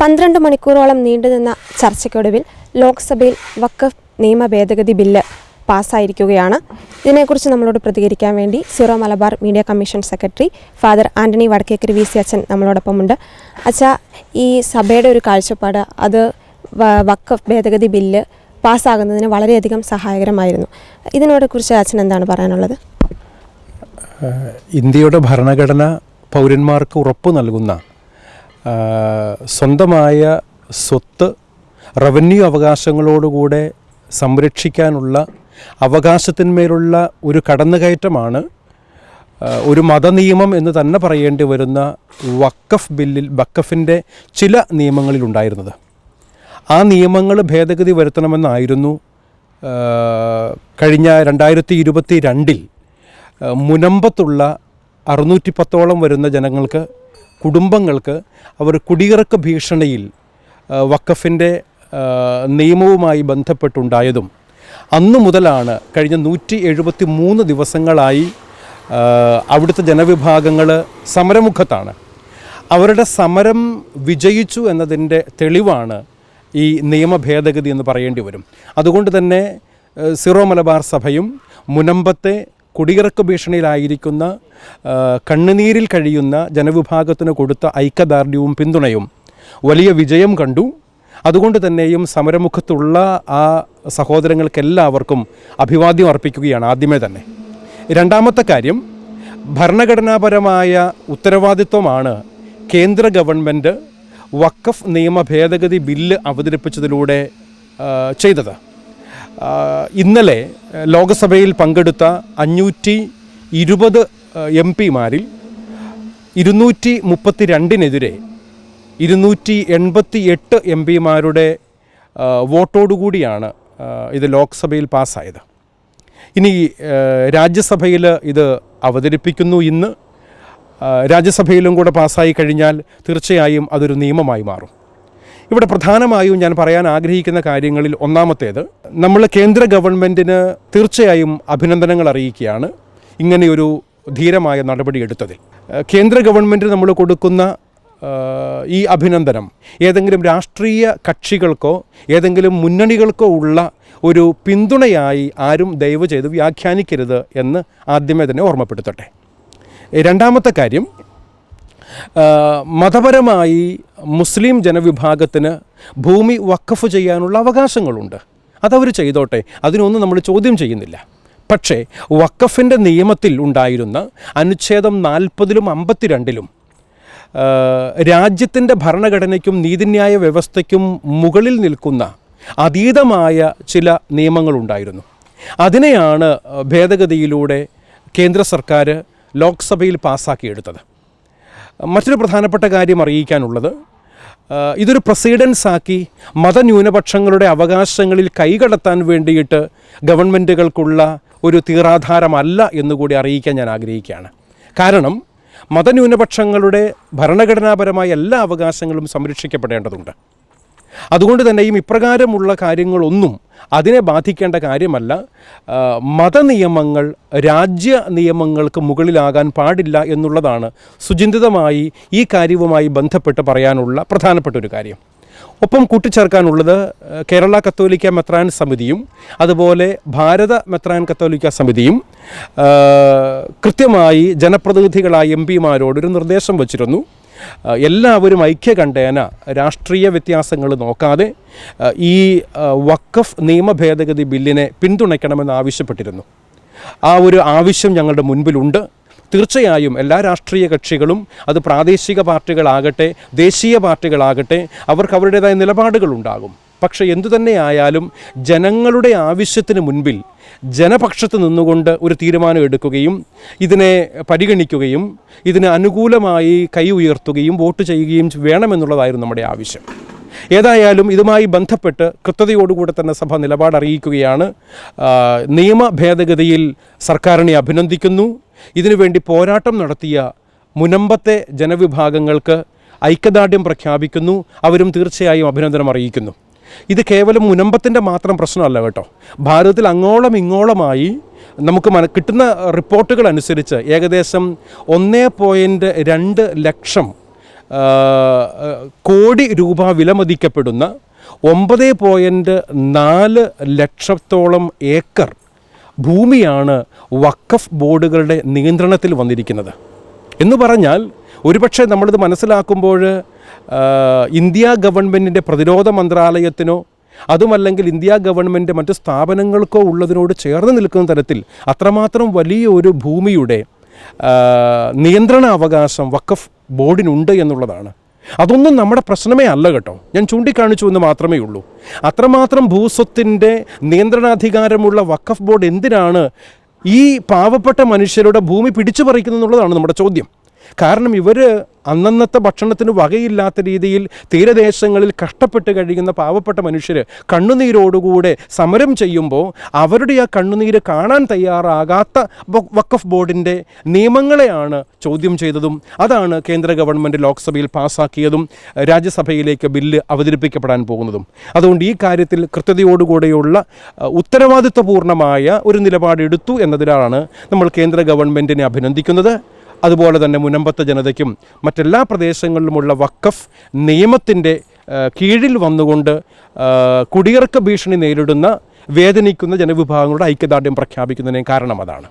12 മണിക്കൂറോളം നീണ്ടുനിന്ന ചർച്ചയ്ക്കൊടുവിൽ ലോക്സഭയിൽ വഖഫ് നിയമ ഭേദഗതി ബില്ല് പാസ്സായിരിക്കുകയാണ്. ഇതിനെക്കുറിച്ച് നമ്മളോട് പ്രതികരിക്കാൻ വേണ്ടി Syro Malabar media commission secretary father Antony Vadakkekari VC അച്ഛൻ നമ്മളോടൊപ്പമുണ്ട്. അച്ഛാ, ഈ സഭയുടെ ഒരു കാഴ്ചപ്പാട് അത് വഖഫ് ഭേദഗതി ബില്ല് പാസ്സാകുന്നതിന് വളരെയധികം സഹായകരമായിരുന്നു. ഇതിനോടെക്കുറിച്ച് അച്ഛൻ എന്താണ് പറയാനുള്ളത്? ഇന്ത്യയുടെ ഭരണഘടന പൗരന്മാർക്ക് ഉറപ്പ് നൽകുന്ന സ്വന്തമായ സ്വത്ത് റവന്യൂ അവകാശങ്ങളോടുകൂടെ സംരക്ഷിക്കാനുള്ള അവകാശത്തിന്മേലുള്ള ഒരു കടന്നുകയറ്റമാണ് ഒരു മതനിയമം എന്ന് തന്നെ പറയേണ്ടി വരുന്ന വഖഫ് ബില്ലിൽ വഖഫിൻ്റെ ചില നിയമങ്ങളിലുണ്ടായിരുന്നത്. ആ നിയമങ്ങൾ ഭേദഗതി വരുത്തണമെന്നായിരുന്നു കഴിഞ്ഞ 2022 മുനമ്പത്തുള്ള 610ഓളം വരുന്ന ജനങ്ങൾക്ക്, കുടുംബങ്ങൾക്ക് അവർ കുടിയിറക്ക ഭീഷണിയിൽ വഖഫിൻ്റെ നിയമവുമായി ബന്ധപ്പെട്ടുണ്ടായതും അന്നു മുതലാണ് കഴിഞ്ഞ 173 ദിവസങ്ങളായി അവിടുത്തെ ജനവിഭാഗങ്ങൾ സമരമുഖത്താണ്. അവരുടെ സമരം വിജയിച്ചു എന്നതിൻ്റെ തെളിവാണ് ഈ നിയമ ഭേദഗതി എന്ന് പറയേണ്ടി വരും. അതുകൊണ്ട് തന്നെ സിറോ മലബാർ സഭയും മുനമ്പത്തെ കുടിയിറക്ക ഭീഷണിയിലായിരിക്കുന്ന കണ്ണുനീരിൽ കഴിയുന്ന ജനവിഭാഗത്തിന് കൊടുത്ത ഐക്യദാർഢ്യവും പിന്തുണയും വലിയ വിജയം കണ്ടു. അതുകൊണ്ട് തന്നെയും സമരമുഖത്തുള്ള ആ സഹോദരങ്ങൾക്കെല്ലാവർക്കും അഭിവാദ്യം അർപ്പിക്കുകയാണ് ആദ്യമേ തന്നെ. രണ്ടാമത്തെ കാര്യം, ഭരണഘടനാപരമായ ഉത്തരവാദിത്വമാണ് കേന്ദ്ര ഗവൺമെൻറ് വഖഫ് നിയമ ഭേദഗതി ബില്ല് അവതരിപ്പിച്ചതിലൂടെ ചെയ്തത്. ഇന്നലെ ലോകസഭയിൽ പങ്കെടുത്ത 520 MP-മാരിൽ 232-നെതിരെ 288 MP-മാരുടെ വോട്ടോടുകൂടിയാണ് ഇത് ലോക്സഭയിൽ പാസ്സായത്. ഇനി രാജ്യസഭയിൽ ഇത് അവതരിപ്പിക്കുന്നു. ഇന്ന് രാജ്യസഭയിലും കൂടെ പാസ്സായി കഴിഞ്ഞാൽ തീർച്ചയായും അതൊരു നിയമമായി മാറും. ഇവിടെ പ്രധാനമായും ഞാൻ പറയാൻ ആഗ്രഹിക്കുന്ന കാര്യങ്ങളിൽ ഒന്നാമത്തേത്, നമ്മൾ കേന്ദ്ര ഗവൺമെൻറ്റിന് തീർച്ചയായും അഭിനന്ദനങ്ങൾ അറിയിക്കുകയാണ് ഇങ്ങനെയൊരു ധീരമായ നടപടി എടുത്തതിൽ. കേന്ദ്ര ഗവൺമെൻറ് നമ്മൾ കൊടുക്കുന്ന ഈ അഭിനന്ദനം ഏതെങ്കിലും രാഷ്ട്രീയ കക്ഷികൾക്കോ ഏതെങ്കിലും മുന്നണികൾക്കോ ഉള്ള ഒരു പിന്തുണയായി ആരും ദയവ് ചെയ്ത് വ്യാഖ്യാനിക്കരുത് എന്ന് ആദ്യമേ തന്നെ ഓർമ്മപ്പെടുത്തട്ടെ. രണ്ടാമത്തെ കാര്യം, മതപരമായി മുസ്ലിം ജനവിഭാഗത്തിന് ഭൂമി വഖഫ് ചെയ്യാനുള്ള അവകാശങ്ങളുണ്ട്. അതവർ ചെയ്തോട്ടെ, അതിനൊന്നും നമ്മൾ ചോദ്യം ചെയ്യുന്നില്ല. പക്ഷേ വഖഫിൻ്റെ നിയമത്തിൽ ഉണ്ടായിരുന്ന അനുച്ഛേദം 40-ലും 52-ലും രാജ്യത്തിൻ്റെ ഭരണഘടനയ്ക്കും നീതിന്യായ വ്യവസ്ഥയ്ക്കും മുകളിൽ നിൽക്കുന്ന അതീതമായ ചില നിയമങ്ങളുണ്ടായിരുന്നു. അതിനെയാണ് ഭേദഗതിയിലൂടെ കേന്ദ്ര സർക്കാർ ലോക്സഭയിൽ പാസ്സാക്കിയെടുത്തത്. മറ്റൊരു പ്രധാനപ്പെട്ട കാര്യം അറിയിക്കാനുള്ളത്, ഇതൊരു പ്രസിഡൻസാക്കി മതന്യൂനപക്ഷങ്ങളുടെ അവകാശങ്ങളിൽ കൈകടത്താൻ വേണ്ടിയിട്ട് ഗവൺമെൻറ്റുകൾക്കുള്ള ഒരു തീറാധാരമല്ല എന്നുകൂടി അറിയിക്കാൻ ഞാൻ ആഗ്രഹിക്കുകയാണ്. കാരണം മതന്യൂനപക്ഷങ്ങളുടെ ഭരണഘടനാപരമായ എല്ലാ അവകാശങ്ങളും സംരക്ഷിക്കപ്പെടേണ്ടതുണ്ട്. അതുകൊണ്ട് തന്നെയും ഇപ്രകാരമുള്ള കാര്യങ്ങളൊന്നും അതിനെ ബാധിക്കേണ്ട കാര്യമല്ല. മതനിയമങ്ങൾ രാജ്യ നിയമങ്ങൾക്ക് മുകളിലാകാൻ പാടില്ല എന്നുള്ളതാണ് സുചിന്തിതമായി ഈ കാര്യവുമായി ബന്ധപ്പെട്ട് പറയാനുള്ള പ്രധാനപ്പെട്ട ഒരു കാര്യം. ഒപ്പം കൂട്ടിച്ചേർക്കാനുള്ളത്, കേരള കത്തോലിക്ക മെത്രാൻ സമിതിയും അതുപോലെ ഭാരത മെത്രാൻ കത്തോലിക്ക സമിതിയും കൃത്യമായി ജനപ്രതിനിധികളായ MP-മാരോടൊരു നിർദ്ദേശം വച്ചിരുന്നു. എല്ലാവരും ഐക്യകണ്ഠേന രാഷ്ട്രീയ വ്യത്യാസങ്ങൾ നോക്കാതെ ഈ വഖഫ് നിയമ ഭേദഗതി ബില്ലിനെ പിന്തുണയ്ക്കണമെന്ന് ആവശ്യപ്പെട്ടിരുന്നു. ആ ഒരു ആവശ്യം ഞങ്ങളുടെ മുൻപിലുണ്ട്. തീർച്ചയായും എല്ലാ രാഷ്ട്രീയ കക്ഷികളും, അത് പ്രാദേശിക പാർട്ടികളാകട്ടെ ദേശീയ പാർട്ടികളാകട്ടെ, അവർക്ക് അവരുടേതായ നിലപാടുകളുണ്ടാകും. പക്ഷേ എന്തുതന്നെയായാലും ജനങ്ങളുടെ ആവശ്യത്തിന് മുൻപിൽ ജനപക്ഷത്ത് നിന്നുകൊണ്ട് ഒരു തീരുമാനം എടുക്കുകയും ഇതിനെ പരിഗണിക്കുകയും ഇതിന് അനുകൂലമായി കൈ ഉയർത്തുകയും വോട്ട് ചെയ്യുകയും വേണമെന്നുള്ളതായിരുന്നു നമ്മുടെ ആവശ്യം. ഏതായാലും ഇതുമായി ബന്ധപ്പെട്ട് കൃത്യതയോടുകൂടെ തന്നെ സഭ നിലപാടറിയിക്കുകയാണ്. നിയമ ഭേദഗതിയിൽ സർക്കാരിനെ അഭിനന്ദിക്കുന്നു. ഇതിനുവേണ്ടി പോരാട്ടം നടത്തിയ മുനമ്പത്തെ ജനവിഭാഗങ്ങൾക്ക് ഐക്യദാർഢ്യം പ്രഖ്യാപിക്കുന്നു. അവരും തീർച്ചയായും അഭിനന്ദനം അറിയിക്കുന്നു. ഇത് കേവലം മുനമ്പത്തിൻ്റെ മാത്രം പ്രശ്നമല്ല കേട്ടോ. ഭാരതത്തിൽ അങ്ങോളം ഇങ്ങോളമായി നമുക്ക് കിട്ടുന്ന റിപ്പോർട്ടുകൾ അനുസരിച്ച് ഏകദേശം 1.2 ലക്ഷം കോടി രൂപ വിലമതിക്കപ്പെടുന്ന 9.4 ലക്ഷത്തോളം ഏക്കർ ഭൂമിയാണ് വഖഫ് ബോർഡുകളുടെ നിയന്ത്രണത്തിൽ വന്നിരിക്കുന്നത്. എന്ന് പറഞ്ഞാൽ ഒരുപക്ഷെ നമ്മളിത് മനസ്സിലാക്കുമ്പോൾ ഇന്ത്യ ഗവൺമെൻറ്റിൻ്റെ പ്രതിരോധ മന്ത്രാലയത്തിനോ അതുമല്ലെങ്കിൽ ഇന്ത്യ ഗവൺമെൻറ് മറ്റ് സ്ഥാപനങ്ങൾക്കോ ഉള്ളതിനോട് ചേർന്ന് നിൽക്കുന്ന തരത്തിൽ അത്രമാത്രം വലിയൊരു ഭൂമിയുടെ നിയന്ത്രണ അവകാശം വഖഫ് ബോർഡിനുണ്ട് എന്നുള്ളതാണ്. അതൊന്നും നമ്മുടെ പ്രശ്നമേ അല്ല കേട്ടോ, ഞാൻ ചൂണ്ടിക്കാണിച്ചു എന്ന് മാത്രമേ ഉള്ളൂ. അത്രമാത്രം ഭൂസ്വത്തിൻ്റെ നിയന്ത്രണാധികാരമുള്ള വഖഫ് ബോർഡ് എന്തിനാണ് ഈ പാവപ്പെട്ട മനുഷ്യരുടെ ഭൂമി പിടിച്ചു പറിക്കുന്നു എന്നുള്ളതാണ് നമ്മുടെ ചോദ്യം. കാരണം ഇവർ അന്നന്നത്തെ ഭക്ഷണത്തിന് വകയില്ലാത്ത രീതിയിൽ തീരദേശങ്ങളിൽ കഷ്ടപ്പെട്ട് കഴിയുന്ന പാവപ്പെട്ട മനുഷ്യർ കണ്ണുനീരോടുകൂടെ സമരം ചെയ്യുമ്പോൾ അവരുടെ ആ കണ്ണുനീര് കാണാൻ തയ്യാറാകാത്ത വഖഫ് ബോർഡിൻ്റെ നിയമങ്ങളെയാണ് ചോദ്യം ചെയ്തതും അതാണ് കേന്ദ്ര ഗവൺമെൻറ് ലോക്സഭയിൽ പാസ്സാക്കിയതും രാജ്യസഭയിലേക്ക് ബില്ല് അവതരിപ്പിക്കപ്പെടാൻ പോകുന്നതും. അതുകൊണ്ട് ഈ കാര്യത്തിൽ കൃത്യതയോടുകൂടെയുള്ള ഉത്തരവാദിത്വപൂർണ്ണമായ ഒരു നിലപാടെടുത്തു എന്നതിലാണ് നമ്മൾ കേന്ദ്ര ഗവൺമെൻറ്റിനെ അഭിനന്ദിക്കുന്നത്. അതുപോലെ തന്നെ മുനമ്പത്തെ ജനതയ്ക്കും മറ്റെല്ലാ പ്രദേശങ്ങളിലുമുള്ള വഖഫ് നിയമത്തിൻ്റെ കീഴിൽ വന്നുകൊണ്ട് കുടിയിറക്ക ഭീഷണി നേരിടുന്ന വേദനിക്കുന്ന ജനവിഭാഗങ്ങളുടെ ഐക്യദാർഢ്യം പ്രഖ്യാപിക്കുന്നതിന് കാരണം അതാണ്.